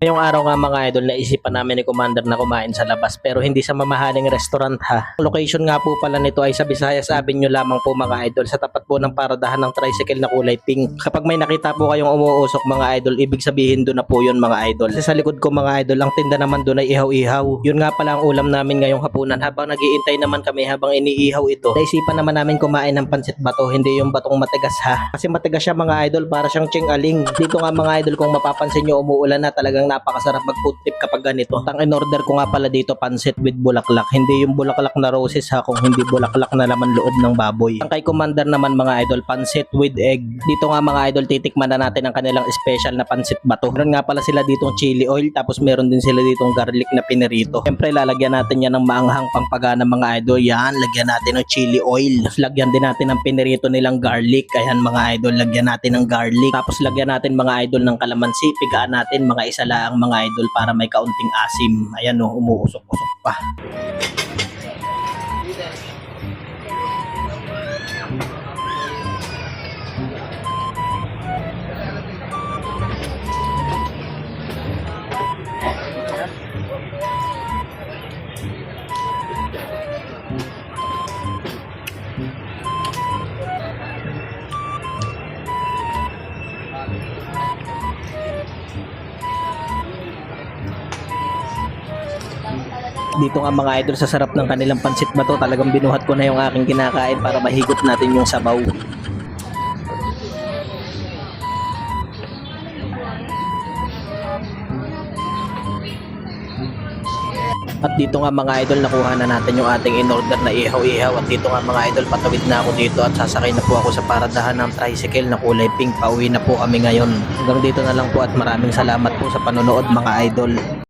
Ngayong araw nga mga idol, naisipan namin ni Commander na kumain sa labas pero hindi sa mamahaling restaurant ha. Location nga po pala nito ay sa Visayas Avenue lamang po mga idol, sa tapat po ng paradahan ng tricycle na kulay pink. Kapag may nakita po kayong umuusok mga idol, ibig sabihin doon na po yun mga idol. Kasi sa likod ko mga idol, ang tinda naman doon ay ihaw-ihaw. Yun nga pala ang ulam namin ngayong hapunan. Habang nagiintay naman kami habang iniihaw ito, naisipan naman namin kumain ng pansit bato, hindi yung batong matigas ha. Kasi matigas siya mga idol, para siyang ching-aling. Dito nga mga idol, kung mapapansin nyo, umuulan na, talagang napakasarap mag-food trip kapag ganito. Ang in-order ko nga pala dito, pansit with bulaklak. Hindi yung bulaklak na roses ha, kung hindi bulaklak na laman loob ng baboy. Ang kay Commander naman mga idol, pansit with egg. Dito nga mga idol, titikman na natin ang kanilang special na pansit bato. Meron nga pala sila ditong chili oil, tapos meron din sila ditong garlic na pinirito. Siyempre lalagyan natin yan ng maanghang pangpagana mga idol. Yan, lagyan natin ng chili oil. Tapos lagyan din natin ng pinirito nilang garlic. Ayan mga idol, lagyan natin ng garlic. Tapos lagyan natin mga idol ng kalamansi. Pigaan natin mga isa lang mga idol para may kaunting asim. Ayan o, umuusok-usok pa. Dito nga mga idol, sa sarap ng kanilang pansit bato, talagang binuhat ko na yung aking kinakain para mahigot natin yung sabaw. At dito nga mga idol, nakuha na natin yung ating in-order na ihaw-ihaw. At dito nga mga idol, patawid na ako dito at sasakay na po ako sa paradahan ng tricycle na kulay pink. Pauwi na po kami ngayon. Hanggang dito na lang po at maraming salamat po sa panonood mga idol.